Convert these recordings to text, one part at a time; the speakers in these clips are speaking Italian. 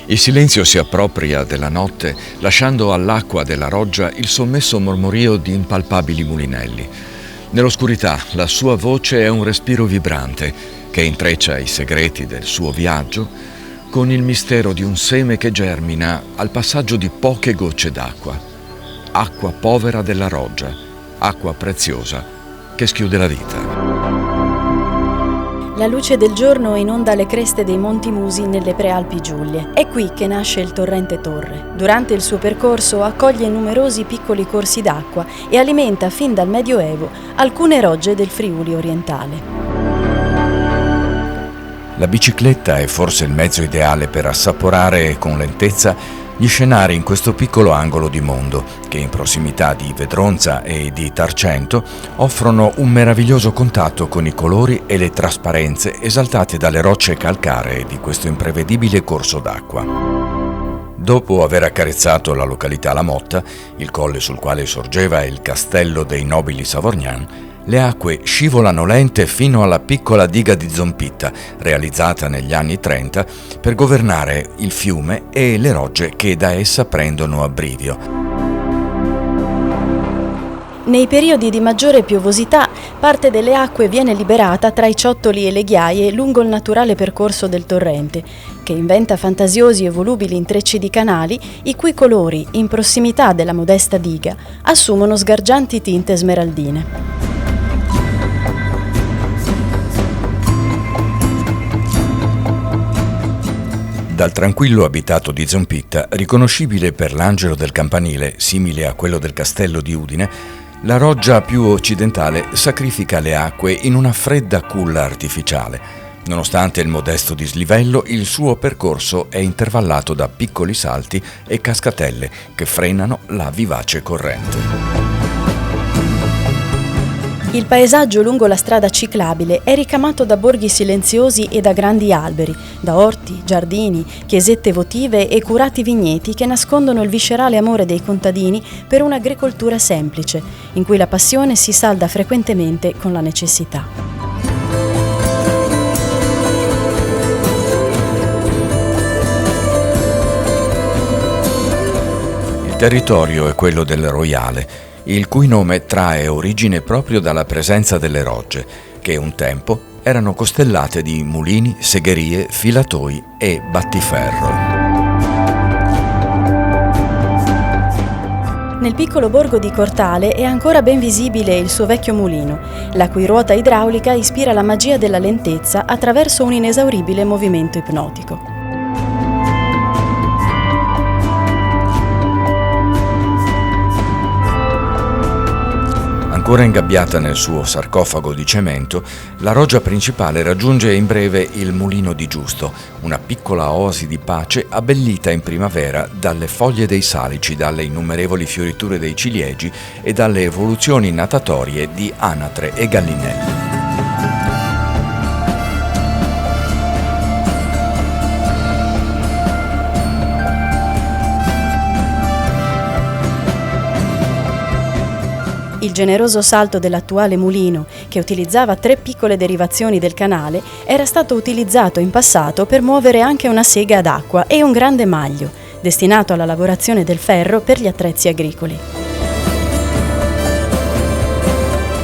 Il silenzio si appropria della notte, lasciando all'acqua della roggia il sommesso mormorio di impalpabili mulinelli. Nell'oscurità la sua voce è un respiro vibrante che intreccia i segreti del suo viaggio con il mistero di un seme che germina al passaggio di poche gocce d'acqua. Acqua povera della roggia, acqua preziosa che schiude la vita. La luce del giorno inonda le creste dei Monti Musi nelle Prealpi Giulie. È qui che nasce il torrente Torre. Durante il suo percorso accoglie numerosi piccoli corsi d'acqua e alimenta fin dal Medioevo alcune rogge del Friuli orientale. La bicicletta è forse il mezzo ideale per assaporare con lentezza gli scenari in questo piccolo angolo di mondo, che in prossimità di Vedronza e di Tarcento offrono un meraviglioso contatto con i colori e le trasparenze esaltate dalle rocce calcaree di questo imprevedibile corso d'acqua. Dopo aver accarezzato la località La Motta, il colle sul quale sorgeva il castello dei nobili Savorgnan, le acque scivolano lente fino alla piccola diga di Zompitta, realizzata negli anni 30 per governare il fiume e le rogge che da essa prendono abbrivio. Nei periodi di maggiore piovosità, parte delle acque viene liberata tra i ciottoli e le ghiaie lungo il naturale percorso del torrente, che inventa fantasiosi e volubili intrecci di canali, i cui colori, in prossimità della modesta diga, assumono sgargianti tinte smeraldine. Dal tranquillo abitato di Zompitta, riconoscibile per l'angelo del campanile, simile a quello del castello di Udine, la roggia più occidentale sacrifica le acque in una fredda culla artificiale. Nonostante il modesto dislivello, il suo percorso è intervallato da piccoli salti e cascatelle che frenano la vivace corrente. Il paesaggio lungo la strada ciclabile è ricamato da borghi silenziosi e da grandi alberi, da orti, giardini, chiesette votive e curati vigneti che nascondono il viscerale amore dei contadini per un'agricoltura semplice, in cui la passione si salda frequentemente con la necessità. Il territorio è quello del Roiale, il cui nome trae origine proprio dalla presenza delle rogge, che un tempo erano costellate di mulini, segherie, filatoi e battiferro. Nel piccolo borgo di Cortale è ancora ben visibile il suo vecchio mulino, la cui ruota idraulica ispira la magia della lentezza attraverso un inesauribile movimento ipnotico. Ancora ingabbiata nel suo sarcofago di cemento, la roggia principale raggiunge in breve il Mulino di Giusto, una piccola oasi di pace abbellita in primavera dalle foglie dei salici, dalle innumerevoli fioriture dei ciliegi e dalle evoluzioni natatorie di anatre e gallinelle. Il generoso salto dell'attuale mulino, che utilizzava 3 piccole derivazioni del canale, era stato utilizzato in passato per muovere anche una sega ad acqua e un grande maglio, destinato alla lavorazione del ferro per gli attrezzi agricoli.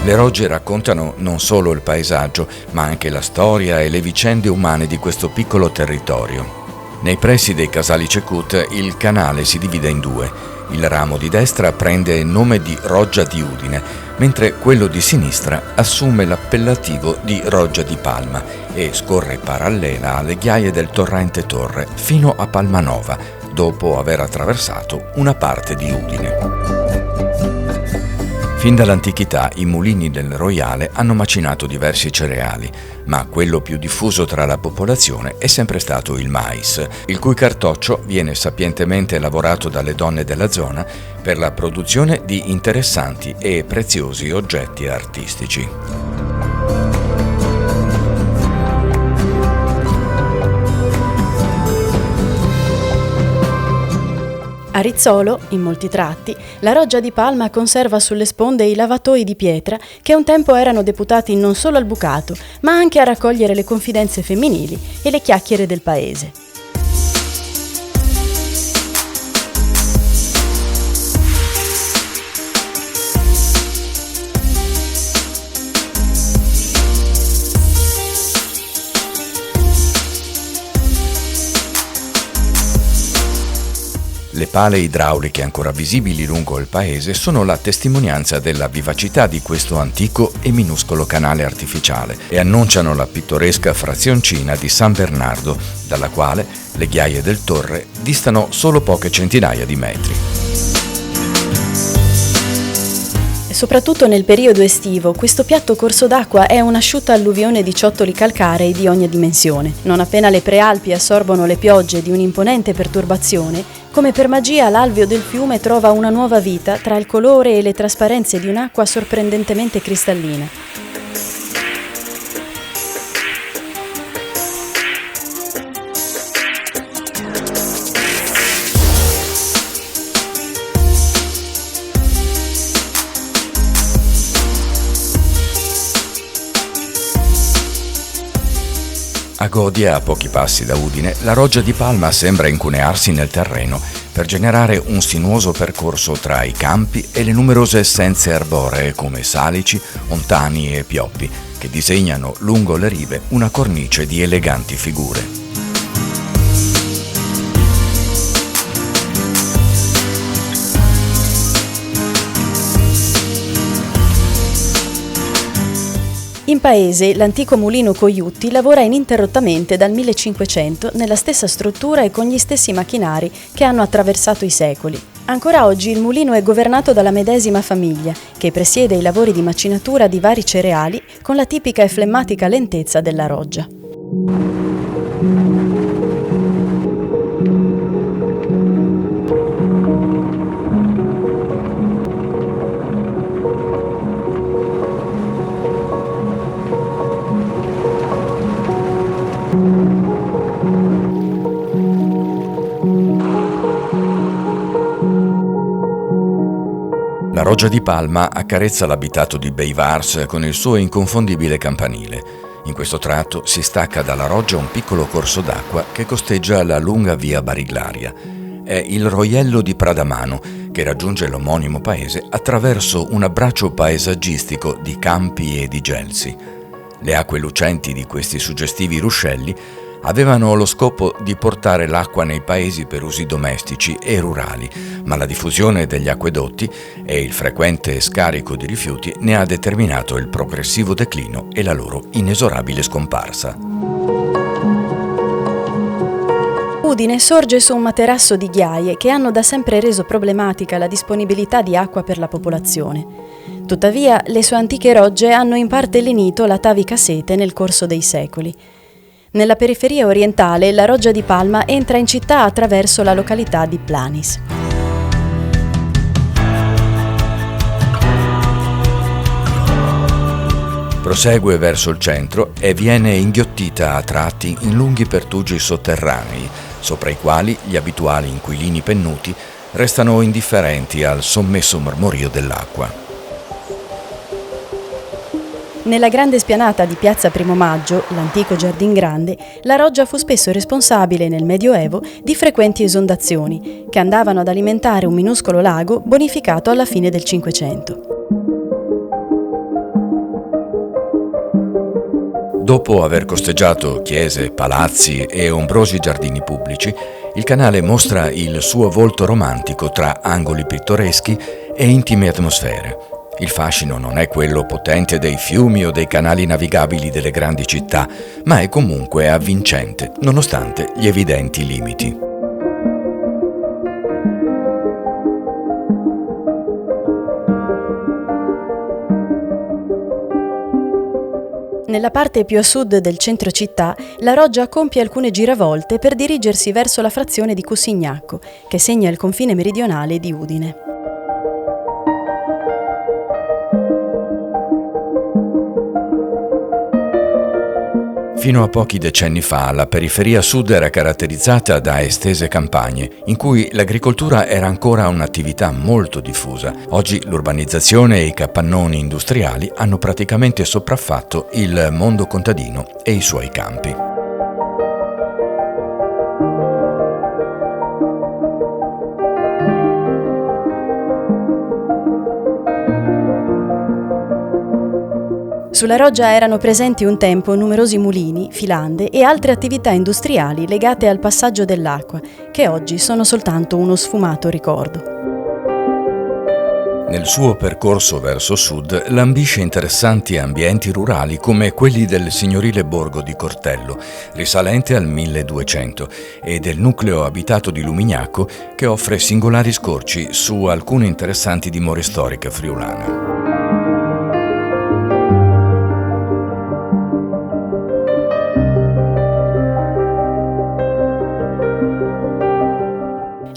Le rogge raccontano non solo il paesaggio, ma anche la storia e le vicende umane di questo piccolo territorio. Nei pressi dei Casali Cecut il canale si divide in 2. Il ramo di destra prende il nome di Roggia di Udine, mentre quello di sinistra assume l'appellativo di Roggia di Palma e scorre parallela alle ghiaie del torrente Torre fino a Palmanova, dopo aver attraversato una parte di Udine. Fin dall'antichità i mulini del Roiale hanno macinato diversi cereali, ma quello più diffuso tra la popolazione è sempre stato il mais, il cui cartoccio viene sapientemente lavorato dalle donne della zona per la produzione di interessanti e preziosi oggetti artistici. A Rizzolo, in molti tratti, la Roggia di Palma conserva sulle sponde i lavatoi di pietra che un tempo erano deputati non solo al bucato, ma anche a raccogliere le confidenze femminili e le chiacchiere del paese. pale idrauliche ancora visibili lungo il paese sono la testimonianza della vivacità di questo antico e minuscolo canale artificiale e annunciano la pittoresca frazioncina di San Bernardo, dalla quale le ghiaie del Torre distano solo poche centinaia di metri. Soprattutto nel periodo estivo, questo piatto corso d'acqua è un'asciutta alluvione di ciottoli calcarei di ogni dimensione. Non appena le prealpi assorbono le piogge di un'imponente perturbazione, come per magia l'alveo del fiume trova una nuova vita tra il colore e le trasparenze di un'acqua sorprendentemente cristallina. A Godia, a pochi passi da Udine, la roggia di Palma sembra incunearsi nel terreno per generare un sinuoso percorso tra i campi e le numerose essenze arboree come salici, ontani e pioppi, che disegnano lungo le rive una cornice di eleganti figure. In paese, l'antico mulino Coiutti lavora ininterrottamente dal 1500 nella stessa struttura e con gli stessi macchinari che hanno attraversato i secoli. Ancora oggi il mulino è governato dalla medesima famiglia, che presiede i lavori di macinatura di vari cereali con la tipica e flemmatica lentezza della roggia. La roggia di Palma accarezza l'abitato di Beivars con il suo inconfondibile campanile. In questo tratto si stacca dalla roggia un piccolo corso d'acqua che costeggia la lunga via Bariglaria. È il Roiello di Pradamano, che raggiunge l'omonimo paese attraverso un abbraccio paesaggistico di campi e di gelsi. Le acque lucenti di questi suggestivi ruscelli avevano lo scopo di portare l'acqua nei paesi per usi domestici e rurali, ma la diffusione degli acquedotti e il frequente scarico di rifiuti ne ha determinato il progressivo declino e la loro inesorabile scomparsa. Udine sorge su un materasso di ghiaie che hanno da sempre reso problematica la disponibilità di acqua per la popolazione. Tuttavia, le sue antiche rogge hanno in parte lenito l'atavica sete nel corso dei secoli. Nella periferia orientale, la roggia di Palma entra in città attraverso la località di Planis. Prosegue verso il centro e viene inghiottita a tratti in lunghi pertugi sotterranei, sopra i quali gli abituali inquilini pennuti restano indifferenti al sommesso mormorio dell'acqua. Nella grande spianata di Piazza Primo Maggio, l'antico Giardin Grande, la roggia fu spesso responsabile nel Medioevo di frequenti esondazioni, che andavano ad alimentare un minuscolo lago bonificato alla fine del Cinquecento. Dopo aver costeggiato chiese, palazzi e ombrosi giardini pubblici, il canale mostra il suo volto romantico tra angoli pittoreschi e intime atmosfere. Il fascino non è quello potente dei fiumi o dei canali navigabili delle grandi città, ma è comunque avvincente, nonostante gli evidenti limiti. Nella parte più a sud del centro città, la roggia compie alcune giravolte per dirigersi verso la frazione di Cusignacco, che segna il confine meridionale di Udine. Fino a pochi decenni fa la periferia sud era caratterizzata da estese campagne, in cui l'agricoltura era ancora un'attività molto diffusa. Oggi l'urbanizzazione e i capannoni industriali hanno praticamente sopraffatto il mondo contadino e i suoi campi. Sulla Roggia erano presenti un tempo numerosi mulini, filande e altre attività industriali legate al passaggio dell'acqua, che oggi sono soltanto uno sfumato ricordo. Nel suo percorso verso sud lambisce interessanti ambienti rurali come quelli del signorile borgo di Cortello, risalente al 1200, e del nucleo abitato di Lumignacco, che offre singolari scorci su alcune interessanti dimore storiche friulane.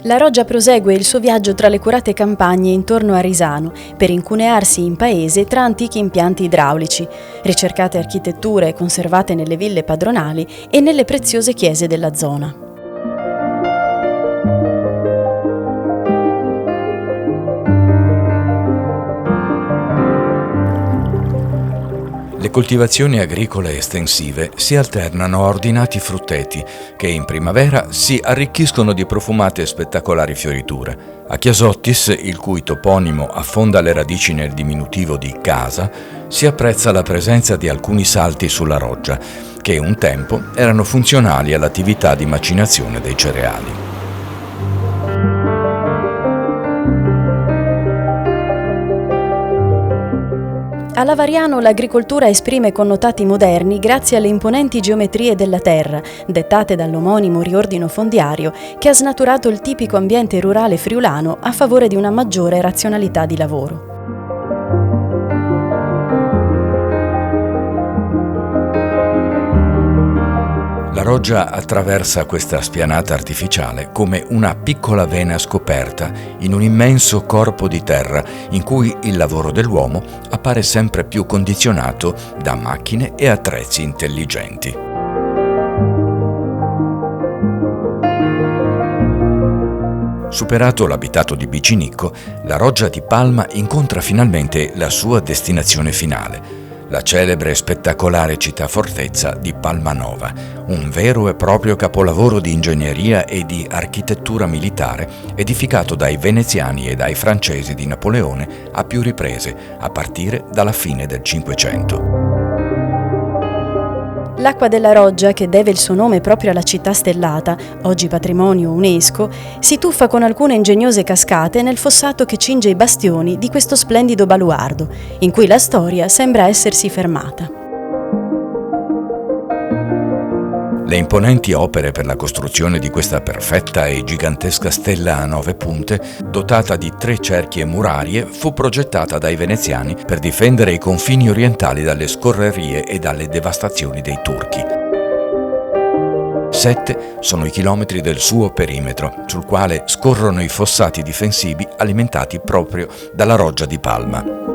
La Roggia prosegue il suo viaggio tra le curate campagne intorno a Risano per incunearsi in paese tra antichi impianti idraulici, ricercate architetture conservate nelle ville padronali e nelle preziose chiese della zona. Le coltivazioni agricole estensive si alternano a ordinati frutteti che in primavera si arricchiscono di profumate e spettacolari fioriture. A Chiasottis, il cui toponimo affonda le radici nel diminutivo di casa, si apprezza la presenza di alcuni salti sulla roggia, che un tempo erano funzionali all'attività di macinazione dei cereali. A Lavariano l'agricoltura esprime connotati moderni grazie alle imponenti geometrie della terra, dettate dall'omonimo riordino fondiario, che ha snaturato il tipico ambiente rurale friulano a favore di una maggiore razionalità di lavoro. La Roggia attraversa questa spianata artificiale come una piccola vena scoperta in un immenso corpo di terra in cui il lavoro dell'uomo appare sempre più condizionato da macchine e attrezzi intelligenti. Superato l'abitato di Bicinicco, la Roggia di Palma incontra finalmente la sua destinazione finale, la celebre e spettacolare città-fortezza di Palmanova, un vero e proprio capolavoro di ingegneria e di architettura militare edificato dai veneziani e dai francesi di Napoleone a più riprese, a partire dalla fine del Cinquecento. L'acqua della Roggia, che deve il suo nome proprio alla città stellata, oggi patrimonio UNESCO, si tuffa con alcune ingegnose cascate nel fossato che cinge i bastioni di questo splendido baluardo, in cui la storia sembra essersi fermata. Le imponenti opere per la costruzione di questa perfetta e gigantesca stella a 9 punte, dotata di 3 cerchie murarie, fu progettata dai veneziani per difendere i confini orientali dalle scorrerie e dalle devastazioni dei turchi. 7 sono i chilometri del suo perimetro, sul quale scorrono i fossati difensivi alimentati proprio dalla Roggia di Palma.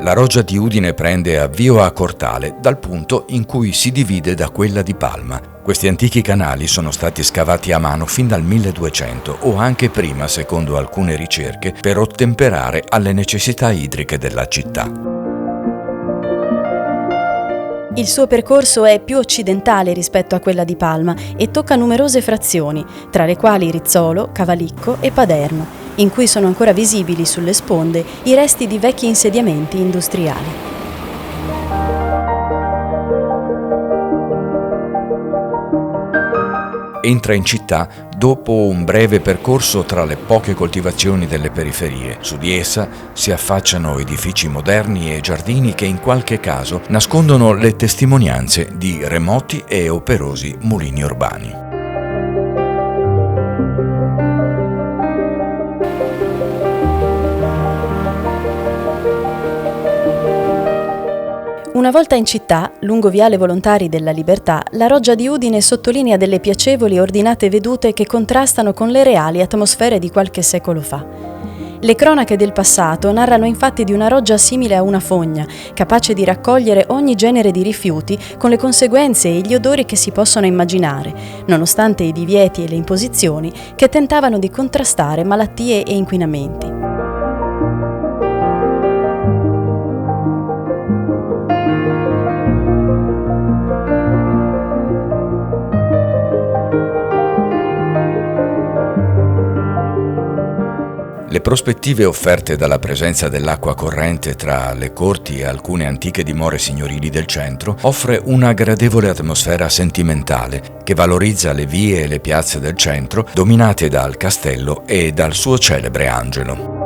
La Roggia di Udine prende avvio a Cortale dal punto in cui si divide da quella di Palma. Questi antichi canali sono stati scavati a mano fin dal 1200 o anche prima, secondo alcune ricerche, per ottemperare alle necessità idriche della città. Il suo percorso è più occidentale rispetto a quella di Palma e tocca numerose frazioni, tra le quali Rizzolo, Cavalicco e Paderno, in cui sono ancora visibili sulle sponde i resti di vecchi insediamenti industriali. Entra in città dopo un breve percorso tra le poche coltivazioni delle periferie. Su di essa si affacciano edifici moderni e giardini che in qualche caso nascondono le testimonianze di remoti e operosi mulini urbani. Una volta in città, lungo Viale Volontari della Libertà, la Roggia di Udine sottolinea delle piacevoli e ordinate vedute che contrastano con le reali atmosfere di qualche secolo fa. Le cronache del passato narrano infatti di una roggia simile a una fogna, capace di raccogliere ogni genere di rifiuti con le conseguenze e gli odori che si possono immaginare, nonostante i divieti e le imposizioni che tentavano di contrastare malattie e inquinamenti. Le prospettive offerte dalla presenza dell'acqua corrente tra le corti e alcune antiche dimore signorili del centro offre una gradevole atmosfera sentimentale che valorizza le vie e le piazze del centro dominate dal castello e dal suo celebre angelo.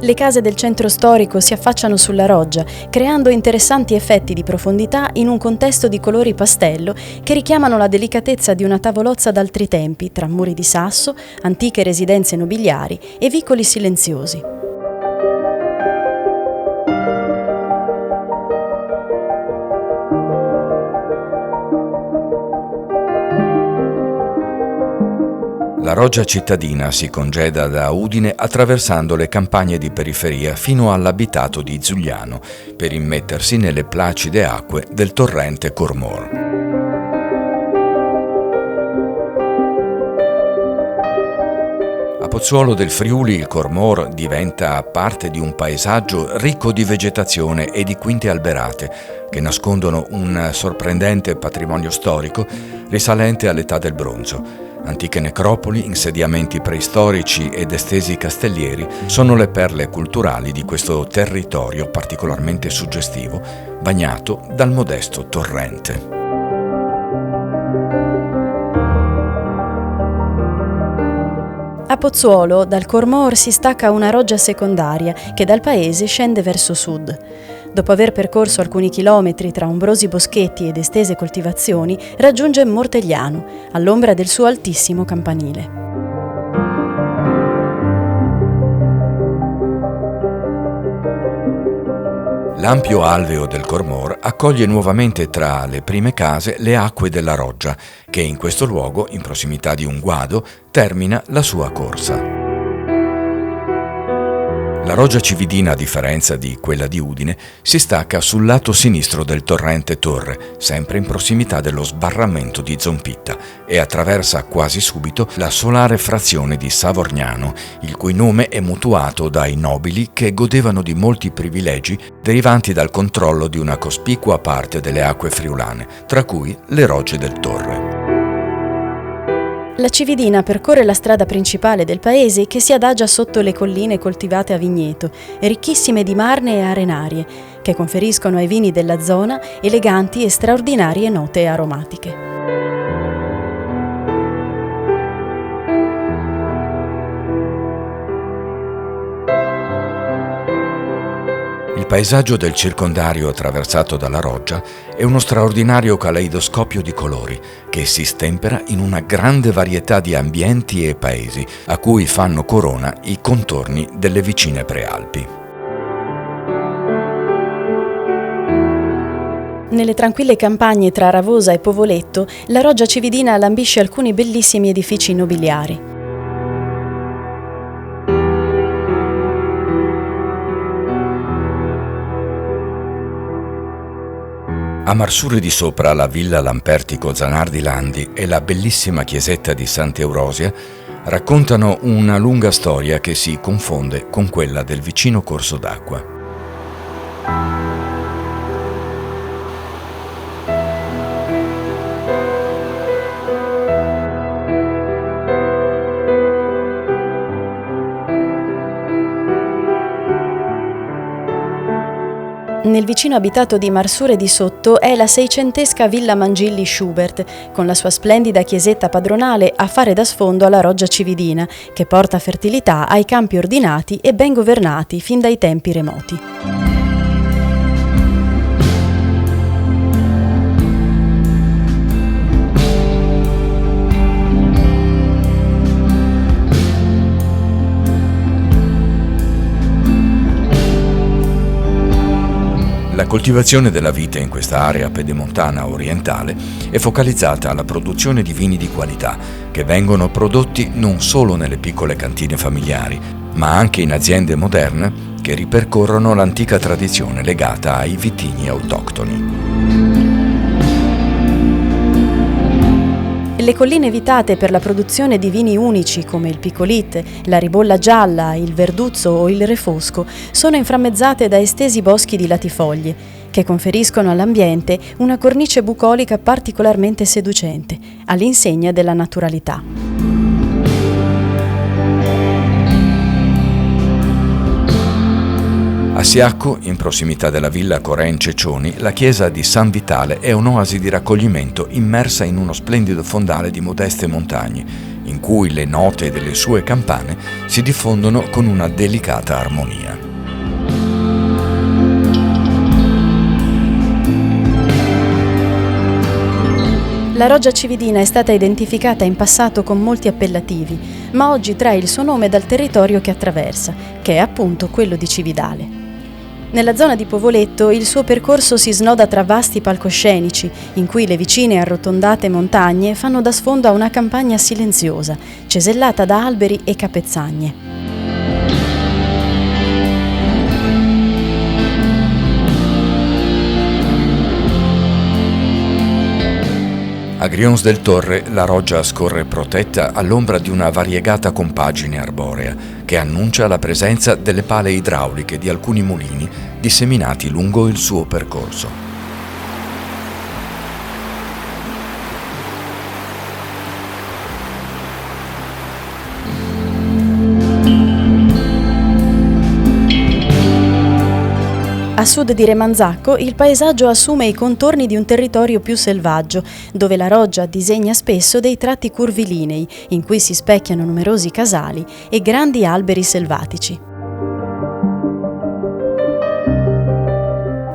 Le case del centro storico si affacciano sulla roggia, creando interessanti effetti di profondità in un contesto di colori pastello che richiamano la delicatezza di una tavolozza d'altri tempi, tra muri di sasso, antiche residenze nobiliari e vicoli silenziosi. La roggia cittadina si congeda da Udine attraversando le campagne di periferia fino all'abitato di Zugliano, per immettersi nelle placide acque del torrente Cormor. A Pozzuolo del Friuli il Cormor diventa parte di un paesaggio ricco di vegetazione e di quinte alberate che nascondono un sorprendente patrimonio storico risalente all'età del bronzo. Antiche necropoli, insediamenti preistorici ed estesi castellieri sono le perle culturali di questo territorio particolarmente suggestivo, bagnato dal modesto torrente. A Pozzuolo, dal Cormor si stacca una roggia secondaria che dal paese scende verso sud. Dopo aver percorso alcuni chilometri tra ombrosi boschetti ed estese coltivazioni, raggiunge Mortegliano, all'ombra del suo altissimo campanile. L'ampio alveo del Cormor accoglie nuovamente tra le prime case le acque della roggia, che in questo luogo, in prossimità di un guado, termina la sua corsa. La roggia cividina, a differenza di quella di Udine, si stacca sul lato sinistro del torrente Torre, sempre in prossimità dello sbarramento di Zompitta, e attraversa quasi subito la solare frazione di Savorgnano, il cui nome è mutuato dai nobili che godevano di molti privilegi derivanti dal controllo di una cospicua parte delle acque friulane, tra cui le rogge del Torre. La Cividina percorre la strada principale del paese che si adagia sotto le colline coltivate a vigneto, ricchissime di marne e arenarie, che conferiscono ai vini della zona eleganti e straordinarie note aromatiche. Il paesaggio del circondario attraversato dalla roggia è uno straordinario caleidoscopio di colori che si stempera in una grande varietà di ambienti e paesi a cui fanno corona i contorni delle vicine prealpi. Nelle tranquille campagne tra Ravosa e Povoletto, la roggia cividina lambisce alcuni bellissimi edifici nobiliari. A Marsure di sopra la villa Lampertico Zanardi Landi e la bellissima chiesetta di Sant'Eurosia raccontano una lunga storia che si confonde con quella del vicino corso d'acqua. Nel vicino abitato di Marsure di Sotto è la seicentesca Villa Mangilli Schubert, con la sua splendida chiesetta padronale a fare da sfondo alla roggia cividina, che porta fertilità ai campi ordinati e ben governati fin dai tempi remoti. La coltivazione della vite in questa area pedemontana orientale è focalizzata alla produzione di vini di qualità, che vengono prodotti non solo nelle piccole cantine familiari, ma anche in aziende moderne che ripercorrono l'antica tradizione legata ai vitigni autoctoni. Le colline vitate per la produzione di vini unici come il Picolit, la Ribolla Gialla, il Verduzzo o il Refosco sono inframmezzate da estesi boschi di latifoglie, che conferiscono all'ambiente una cornice bucolica particolarmente seducente, all'insegna della naturalità. A Siacco, in prossimità della villa Coren Cecioni, la chiesa di San Vitale è un'oasi di raccoglimento immersa in uno splendido fondale di modeste montagne, in cui le note delle sue campane si diffondono con una delicata armonia. La Roggia Cividina è stata identificata in passato con molti appellativi, ma oggi trae il suo nome dal territorio che attraversa, che è appunto quello di Cividale. Nella zona di Povoletto il suo percorso si snoda tra vasti palcoscenici, in cui le vicine arrotondate montagne fanno da sfondo a una campagna silenziosa, cesellata da alberi e capezzaglie. A Grions del Torre la roggia scorre protetta all'ombra di una variegata compagine arborea che annuncia la presenza delle pale idrauliche di alcuni mulini disseminati lungo il suo percorso. A sud di Remanzacco il paesaggio assume i contorni di un territorio più selvaggio, dove la roggia disegna spesso dei tratti curvilinei, in cui si specchiano numerosi casali e grandi alberi selvatici.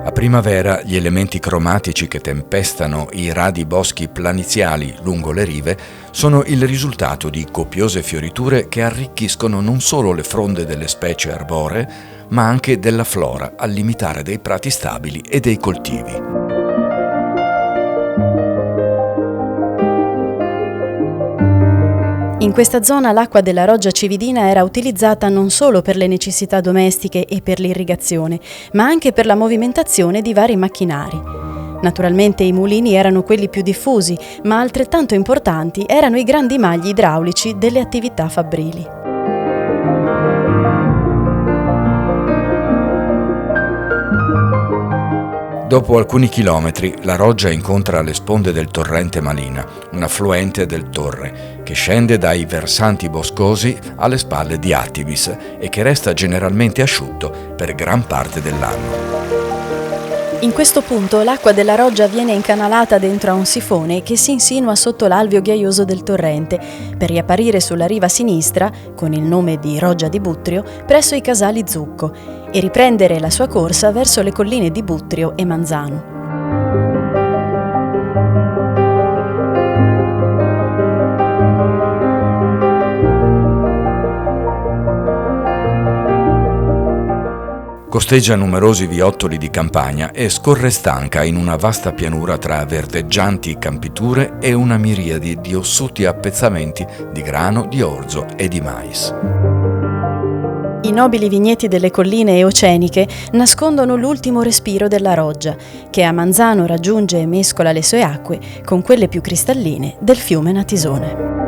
A primavera gli elementi cromatici che tempestano i radi boschi planiziali lungo le rive sono il risultato di copiose fioriture che arricchiscono non solo le fronde delle specie arboree, ma anche della flora al limitare dei prati stabili e dei coltivi. In questa zona l'acqua della Roggia Cividina era utilizzata non solo per le necessità domestiche e per l'irrigazione, ma anche per la movimentazione di vari macchinari. Naturalmente i mulini erano quelli più diffusi, ma altrettanto importanti erano i grandi magli idraulici delle attività fabbrili. Dopo alcuni chilometri, la roggia incontra le sponde del torrente Malina, un affluente del Torre, che scende dai versanti boscosi alle spalle di Attibis e che resta generalmente asciutto per gran parte dell'anno. In questo punto l'acqua della roggia viene incanalata dentro a un sifone che si insinua sotto l'alveo ghiaioso del torrente, per riapparire sulla riva sinistra, con il nome di Roggia di Buttrio, presso i casali Zucco, e riprendere la sua corsa verso le colline di Buttrio e Manzano. Costeggia numerosi viottoli di campagna e scorre stanca in una vasta pianura tra verdeggianti campiture e una miriade di ossuti appezzamenti di grano, di orzo e di mais. I nobili vigneti delle colline eoceniche nascondono l'ultimo respiro della roggia, che a Manzano raggiunge e mescola le sue acque con quelle più cristalline del fiume Natisone.